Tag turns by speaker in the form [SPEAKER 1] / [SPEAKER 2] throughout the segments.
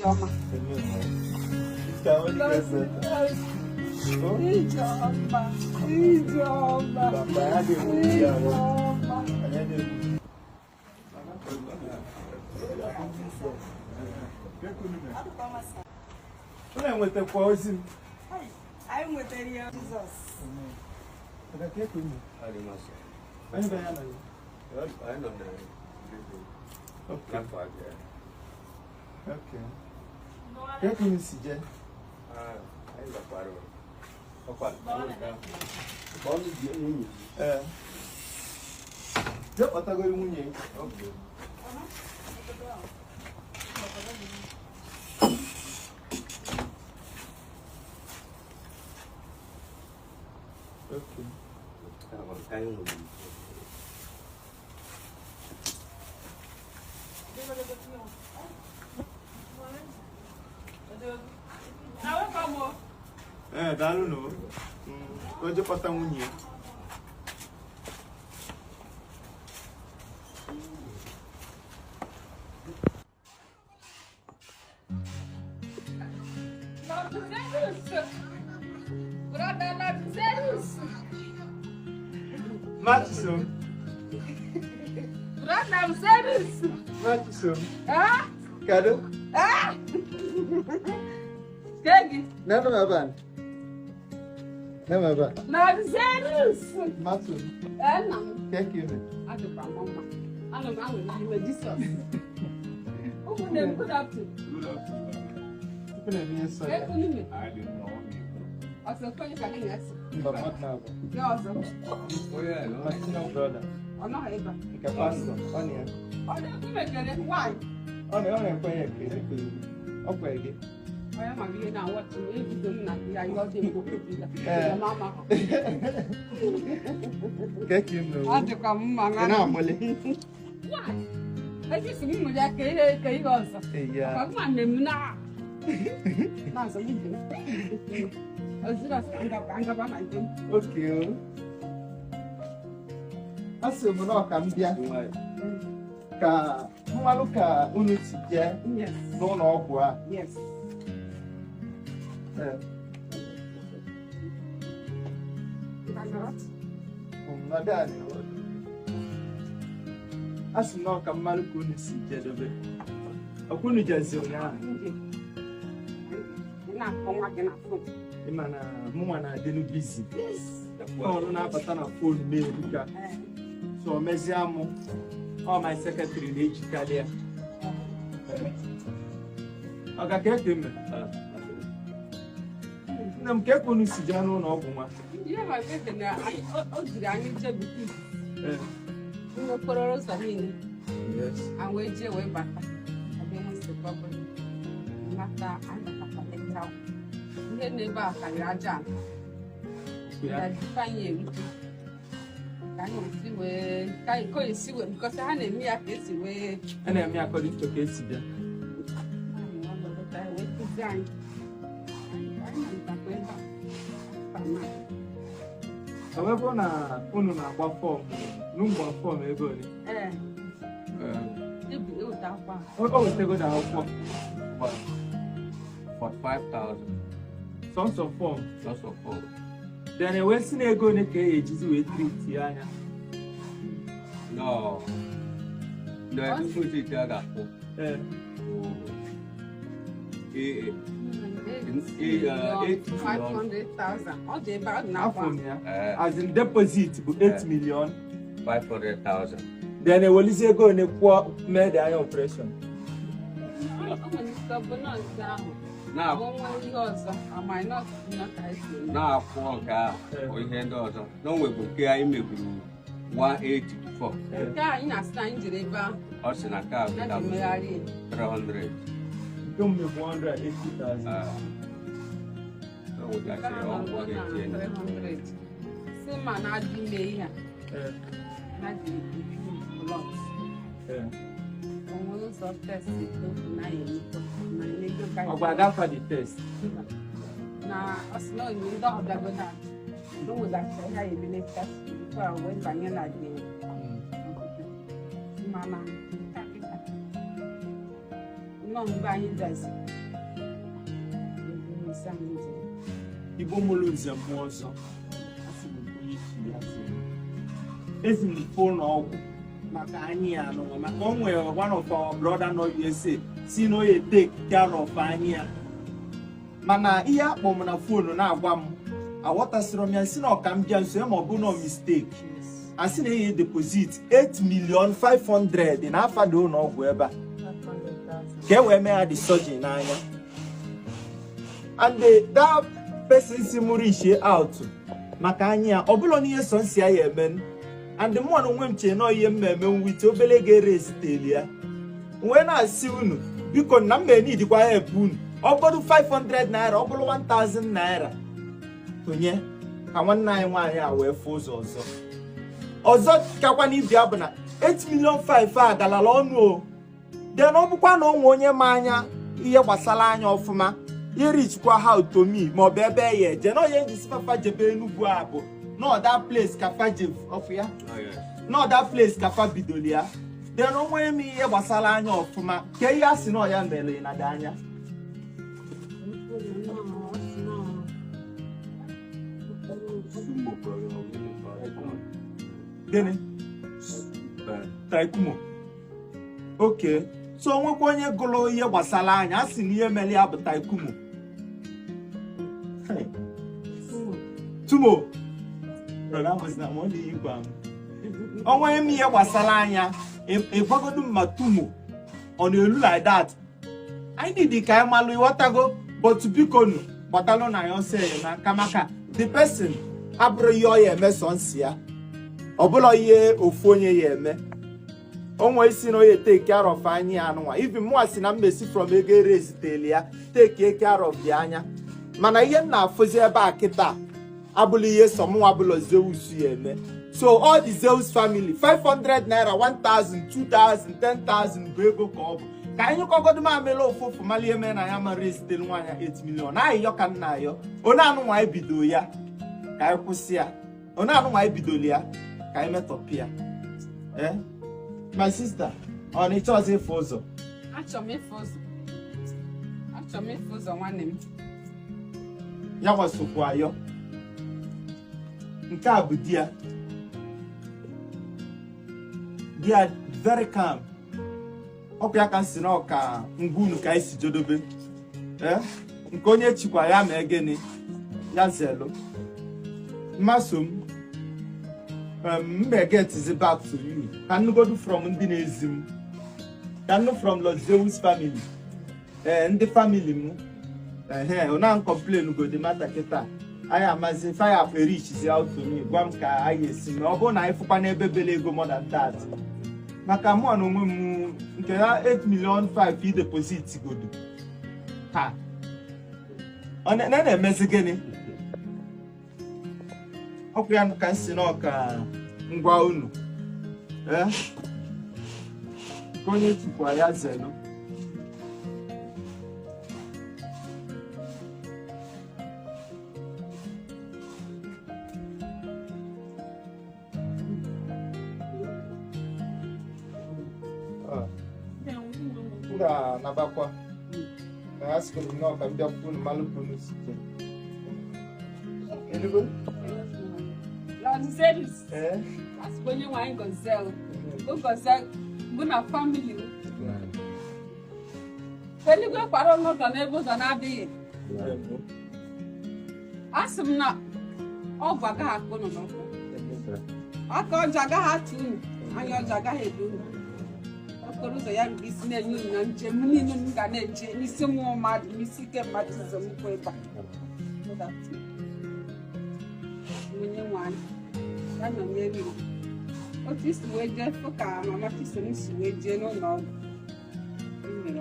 [SPEAKER 1] Ijeoma.
[SPEAKER 2] I'm with the poison.
[SPEAKER 1] I'm with the Jesus.
[SPEAKER 2] I can't do I know. Okay. Okay. Get me, CJ. I'm the parrot. What are you doing? Okay. Okay. I don't know. What's your pattern? Chisom. Chisom.
[SPEAKER 1] Ah?
[SPEAKER 2] Kado?
[SPEAKER 1] Ah? Kegi?
[SPEAKER 2] Never have. Never have.
[SPEAKER 1] Not serious.
[SPEAKER 2] Matsu.
[SPEAKER 1] No.
[SPEAKER 2] Thank you.
[SPEAKER 1] I don't know. I don't know. You Jesus. Who would they put up to?
[SPEAKER 2] Open a new side.
[SPEAKER 1] I didn't
[SPEAKER 3] know.
[SPEAKER 1] I was going to say yes.
[SPEAKER 2] But not now.
[SPEAKER 1] Yours.
[SPEAKER 3] Oh, yeah, no.
[SPEAKER 2] My brother.
[SPEAKER 1] I'm not able.
[SPEAKER 2] You can pass them. On here.
[SPEAKER 1] I don't make it. Why?
[SPEAKER 2] On the other way. Okay.
[SPEAKER 1] I am a million now. What you doing? I got him to
[SPEAKER 2] Yeah.
[SPEAKER 1] Mama.
[SPEAKER 2] Get you.
[SPEAKER 1] I took a man. Why? I just mean with that cake also.
[SPEAKER 2] Yeah.
[SPEAKER 1] I'm not name now. That's a meeting. I was just
[SPEAKER 2] okay. Aso mo na ka mbia. Ka nwalu ka unu ti je.
[SPEAKER 1] Yes.
[SPEAKER 2] No na ogwu a.
[SPEAKER 1] Yes.
[SPEAKER 2] Madani. Aso na ka mmalu ka unu si je dobe. Okunu jazi onya.
[SPEAKER 1] Na konwa ke na phone.
[SPEAKER 2] Imana mwa na denu busy. Ono na abata na phone me buka. So meziamu. All my secretary na ejikalia. Aga keke me. Nam keke unu si janu na ogwu nwa.
[SPEAKER 1] Yeah, my baby na o jiri anyị je buku. No kororo samini.
[SPEAKER 2] Yes.
[SPEAKER 1] And we je we bata. Abi mo se baba. Maka anda kapaleta. Ihe na-ebe a karịrị aja ya difanye ewute ka anyị si wee ka iko esi wee because ha na-eme ya ka esi wee
[SPEAKER 2] a na-eme according to ka esi bịa
[SPEAKER 1] wee kụzi anyị
[SPEAKER 2] ewebụ na unu na-agba fọm n'ụgbọ fọm ego ole o wetego na akwụkwọ
[SPEAKER 3] 45,000.
[SPEAKER 2] Sons of form.
[SPEAKER 3] Then
[SPEAKER 2] a Western ego ne ka ejizi we treat ya anya.
[SPEAKER 3] No. No, I don't put it there.
[SPEAKER 1] 500,000. All the about now.
[SPEAKER 2] As in deposit 8,500,000. Then a Western ego ne kwa made the operation.
[SPEAKER 3] Now,
[SPEAKER 1] I might not
[SPEAKER 3] now, we handle no way, but I may be 184.
[SPEAKER 1] In a stand,
[SPEAKER 3] Us in a car, 300.
[SPEAKER 2] Don't be 180,000.
[SPEAKER 3] So, what I say,
[SPEAKER 1] 300. Same man, I'd be here.
[SPEAKER 2] That for the test.
[SPEAKER 1] Now, as long as you don't have that, don't that how you believe that before I went by your Mama, no, nọ mgbe anyị bịazi
[SPEAKER 2] Igbo mụrụ nze mmụọ nsọ ezi m ụlọ ọgwụ maka anyị ya anụnwa maka o nwere one of our brother nọ USA si na oye take care of anyị ya mana ihe akpọ m na fonu na-agwa m aghọtasịrị m ya si na ọka m bịa nso ma ọ bụ na mistake asị na enye deposit 8,500,000 na afado ụlọ ọgwụ ebe a ka e wee mee ya the surgery n'anya and that person si mụrụ ichie out maka anyị ya ọ bụla n'ihe sọ nsị ya ya eme and mụ na onwe m chee nọ ihe mmemme nwite obele ga-ereziteli ya wee na-asị unu biko na mma enidikwa ya epe unu ọ bụrụ 500 naira ọ bụrụ 1000 naira onye ka nwanne anyị nwaanyị a wee fụ ụzọ ọzọ kakwa n'ibia bụ na 8,500,000 a galala ọnụ o den ọ bụkwa na onwe onye ma anya ihe gbasara anya ọfụma irichikwa ha otomi ma ọ bụ ebe ya eje na onye njisi fafa jebe Enugu a bụ n'ọda place ka faje ọfụ ya n'ọda place ka fa bidoli ya den onwe eme ihe gbasara anya ọfụma ka ihe a sị na ọya mere na dị anya gịnị taikumo oke so onwekwa onye gụrụ ihe gbasara anya a sị na ihe mere ya bụ taikumo tumo onwe eme ihe gbasara anya ịgwagodu mma tumo ọ na-elu like that anyị dị ka anyị malụ ịghọtago but bikonu gbatalụ na ya ọsọ enyemaka maka the person abụrụ ihe ọ ya eme sọ nsị ya ọ bụla ihe ofu onye ya eme onwe isi na onye take care of anyị anụnwa even mụa si na mmesi from ego ereziteli ya take care of the anya mana ihe m na-afụzi ebe a kịta abụla ihe sọmụnwa bụla ZEUS ya eme so all the ZEUS family 500 naira 1,000 2,000 10,000 bụ ego ka ọ bụ ka anyị kọgodo m amela ofufu mali eme na ya mara ezitelu nwaanyị 8 million ahịyọ ka nna ayọ onye anụnwa ebido ya ka anyị kwụsị ya onye anụnwa ebidoli ya ka anyị metọpụ ya my sister ọ na-eche ọzọ ịfụ ụzọ
[SPEAKER 1] achọrọ m ịfụ ụzọ nwanne m
[SPEAKER 2] ya nwasokwu ayọ nke a bụ di ya very calm ọkụ ya ka si na ọka ngwunu ka anyị si jodobe nke onye chikwa ya ma gịnị ya zelu mmaso m get back to you ka nnu godu from ndị na-ezi m ka nnu from los ZEUS family ndị family m ona complain go the matter kịta anyị amazi fire after reach is out to me gwa m ka anyị esi ma ọ bụrụ na anyị fụkwa n'ebe bele ego more than that maka mụ na onwe m nke ya 8,500,000 deposit godu ha ọ na-emezi gịnị ọkụ ya ka nsi na ọka ngwa unu ka onye chukwa ya zelu nabakwa na asịrị m na ọka mbịa kwunu malụkwunu site elugo
[SPEAKER 1] onye nwanyị gọzie bụ na famili eluigwe kwara ọnọdụ n'ebe ụzọ na-adịghị asị m na ọgwụ agaghị akpụ nụ n'ụkwụ aka ọjọọ agaghị atụ unu anya ọjọọ agaghị edu unu okporo ụzọ ya ruru isi na-enye unu na njem niile m ga na-eje n'isi mmụọ mmadụ n'isi ike mmadụ ụzọ mkpụ ịba onye nwanyị ya nọ n'elu otu isi wee jee fụ ka mama Chisom si wee jee n'ụlọ ọgwụ mere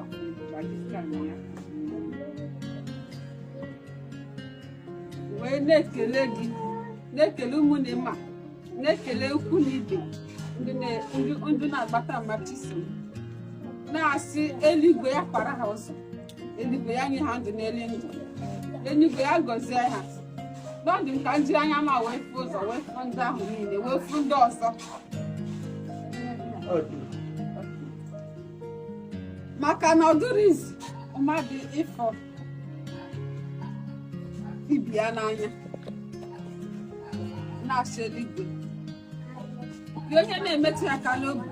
[SPEAKER 1] ya wee na-ekele gị na-ekele ụmụnne ma na-ekele ukwu na ibe ndị na-agbata mama Chisom na-asị eluigwe ya kpara ha ụzọ eluigwe ya nye ha ndụ n'elu ndụ eluigwe ya gọzie ha n'ọdụ nka ndị anya ma wee fụ ụzọ wee fụ ndị ahụ niile wee fụ ndị ọzọ Maka na odurizi mmadụ ịfọ ibia n'anya na-asị eluigwe dị onye na-emetụ ya aka n'obi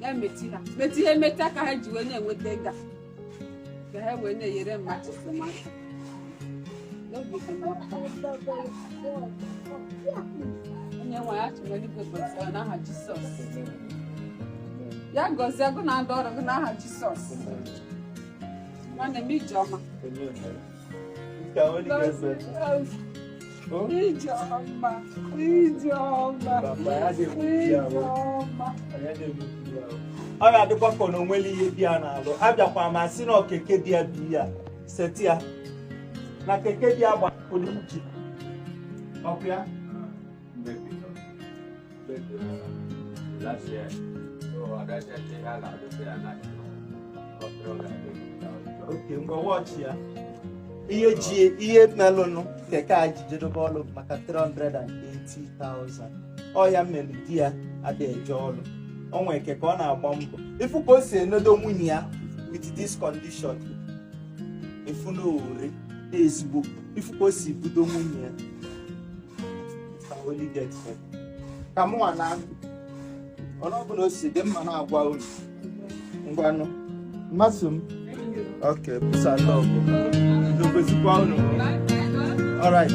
[SPEAKER 1] ya metụ ha metụ ihe emetụ aka ha ji wee na-enweta ego ka ha wee na-enyere mmadụ aka n'obi dị m ụtọ. Onye nwe ya chọrọ eluigwe gọzie n'aha Jisọs. Ya gọzie gụ na ndị ọrụ gị n'aha Jisọs. Nwanne m ijeọma.
[SPEAKER 2] Ọ ga-adịkwa ka na onwere ihe di ya na-alụ. Abịakwa ma sị na okeke di ya bi ya seti ya na keke di ya gbapụrụ iji ọkụ ya. Okay, ngwa watch ya. Ihe melụnụ keke a ji jedobe ọlụ maka 380,000. Ọ ya mere di ya adịghị eje ọlụ. O nwere keke ọ na-agba mbọ. Ifu ka o si enodo nwunye ya with this condition. Ifu na owere ezigbo. Ifu ka o si budo nwunye ya. Ka only get it. Ka mụ nwa na ọnọbụla o si dị mma na-agwa unu. Ngwanụ. Mmasị m. Okay, peace and love. Ndokwezikwa unu. Alright.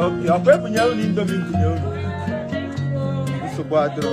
[SPEAKER 2] Okay, ọ bụ ebunye unu indomi mbunye unu. Nsogbu adịrọ.